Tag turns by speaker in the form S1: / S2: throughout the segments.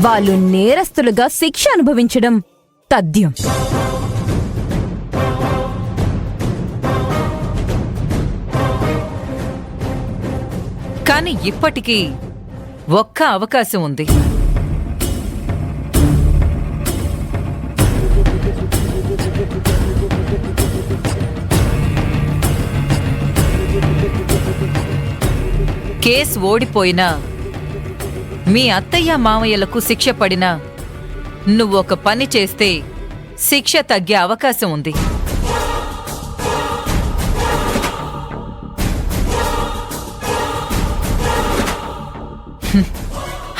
S1: వాళ్ళు నేరస్తులుగా శిక్ష అనుభవించడం తథ్యం.
S2: కానీ ఇప్పటికీ ఒక్క అవకాశం ఉంది. కేసు ఓడిపోయినా, మీ అత్తయ్య మామయ్యలకు శిక్ష పడినా, నువ్వొక పని చేస్తే శిక్ష తగ్గే అవకాశం ఉంది.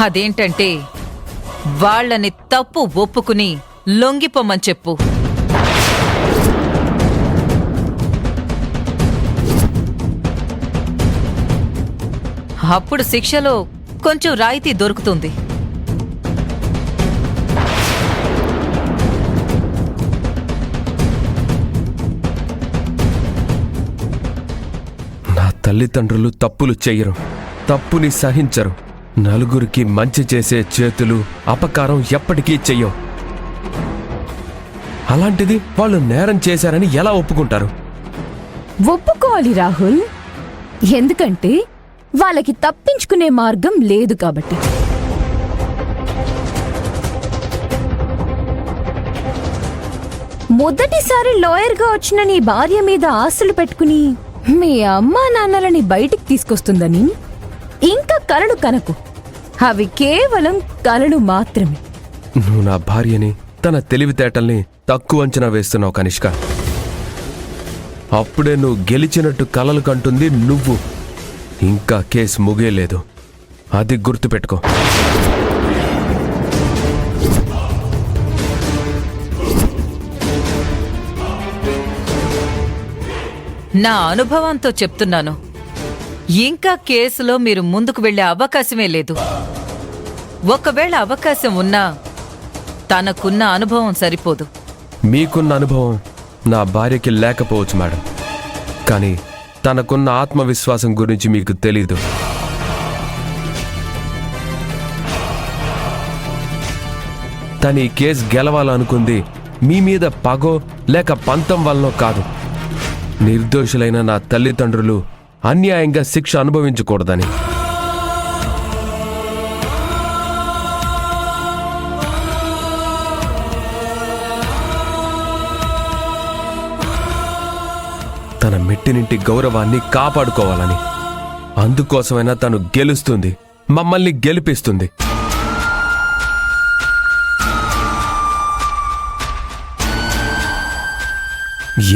S2: అదేంటంటే వాళ్ళని తప్పు ఒప్పుకుని లొంగిపోమని చెప్పు. అప్పుడు శిక్షలో కొంచెం రాయితీ దొరుకుతుంది.
S3: నా తల్లిదండ్రులు తప్పులు చెయ్యరు, తప్పుని సహించరు. నలుగురికి మంచి చేసే చేతులు అపకారం ఎప్పటికీ చెయ్యం. అలాంటిది వాళ్ళు నేరం చేశారని ఎలా ఒప్పుకుంటారు?
S1: ఒప్పుకోవాలి రాహుల్, ఎందుకంటే వాళ్ళకి తప్పించుకునే మార్గం లేదు కాబట్టి. మొదటిసారి లాయర్గా వచ్చిన నీ భార్య మీద ఆశలు పెట్టుకుని మీ అమ్మా నాన్నలని బయటికి తీసుకొస్తుందని ఇంకా కలలు కనకు. అవి కేవలం కలలు మాత్రమే.
S3: నువ్వు నా భార్యని, తన తెలివితేటల్ని తక్కువ అంచనా వేస్తున్నావు కనిష్క. అప్పుడే నువ్వు గెలిచినట్టు కలలు కంటుంది నువ్వు. ఇంకా కేసు ముగియలేదు, అది గుర్తుపెట్టుకో.
S2: నా అనుభవంతో చెప్తున్నాను, ఇంకా కేసులో మీరు ముందుకు వెళ్లే అవకాశమే లేదు. ఒకవేళ అవకాశం ఉన్నా తనకున్న అనుభవం సరిపోదు.
S3: మీకున్న అనుభవం నా భార్యకి లేకపోవచ్చు మేడం, కానీ తనకున్న ఆత్మవిశ్వాసం గురించి మీకు తెలీదు. తను ఈ కేసు గెలవాలనుకుంది మీ మీద పగో లేక పంతం వల్లనో కాదు. నిర్దోషులైన నా తల్లిదండ్రులు అన్యాయంగా శిక్ష అనుభవించకూడదని. తన మెట్టినింటి గౌరవాన్ని కాపాడుకోవాలని. అందుకోసమైనా తను గెలుస్తుంది, మమ్మల్ని గెలిపిస్తుంది.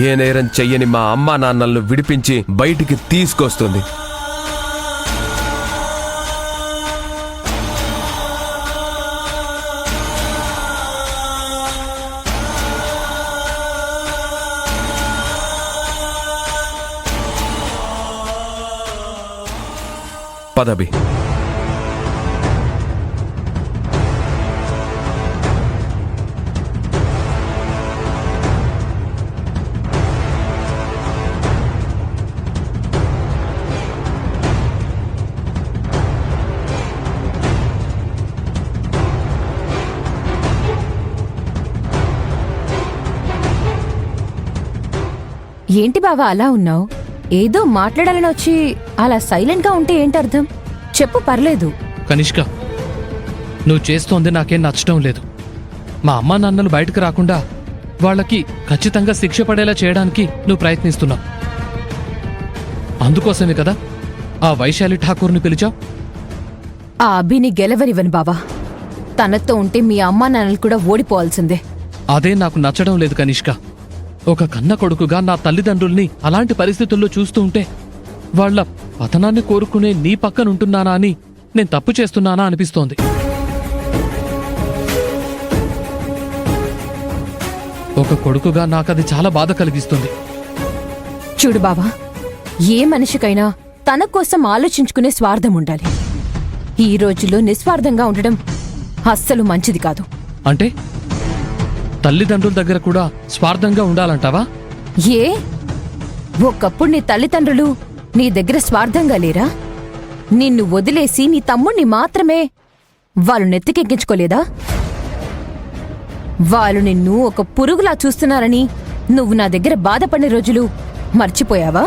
S3: ఏ నేరం చెయ్యని మా అమ్మా నాన్నలను విడిపించి బయటికి తీసుకొస్తుంది. పదవి
S1: ఏంటి బావా అలా ఉన్నావు? ఏదో మాట్లాడాలని వచ్చి అలా సైలెంట్గా ఉంటే ఏంటర్థం? చెప్పు, పర్లేదు.
S4: కనిష్క, నువ్వు చేస్తోంది నాకేం నచ్చటం లేదు. మా అమ్మా నాన్నలు బయటకు రాకుండా వాళ్ళకి ఖచ్చితంగా శిక్ష పడేలా చేయడానికి నువ్వు ప్రయత్నిస్తున్నావు. అందుకోసమే కదా ఆ వైశాలి ఠాకూర్ని పిలిచావు.
S1: ఆ అభిని గెలవనివ్వను బావా. తనతో ఉంటే మీ అమ్మా నాన్నలు కూడా ఓడిపోవాల్సిందే.
S4: అదే నాకు నచ్చడం లేదు కనిష్క. ఒక కన్న కొడుకుగా నా తల్లిదండ్రుల్ని అలాంటి పరిస్థితుల్లో చూస్తూ ఉంటే వాళ్ల పతనాన్ని కోరుకునే నీ పక్కనుంటున్నానా అని నేను తప్పు చేస్తున్నానా అనిపిస్తోంది. ఒక కొడుకుగా నాకది చాలా బాధ కలిగిస్తుంది.
S1: చూడు బావా, ఏ మనిషికైనా తన కోసం ఆలోచించుకునే స్వార్థం ఉండాలి. ఈ రోజుల్లో నిస్వార్థంగా ఉండడం అస్సలు మంచిది కాదు.
S4: అంటే తల్లిదండ్రుల దగ్గర కూడా స్వార్థంగా ఉండాలంటావా?
S1: ఏ ఒకప్పుడు నీ తల్లిదండ్రులు నీ దగ్గర స్వార్థంగా లేరా? నిన్ను వదిలేసి నీ తమ్ముణ్ణి మాత్రమే వాళ్ళు నెత్తికెక్కించుకోలేదా? వాళ్ళు నిన్ను ఒక పురుగులా చూస్తున్నారని నువ్వు నా దగ్గర బాధపడిన రోజులు మర్చిపోయావా?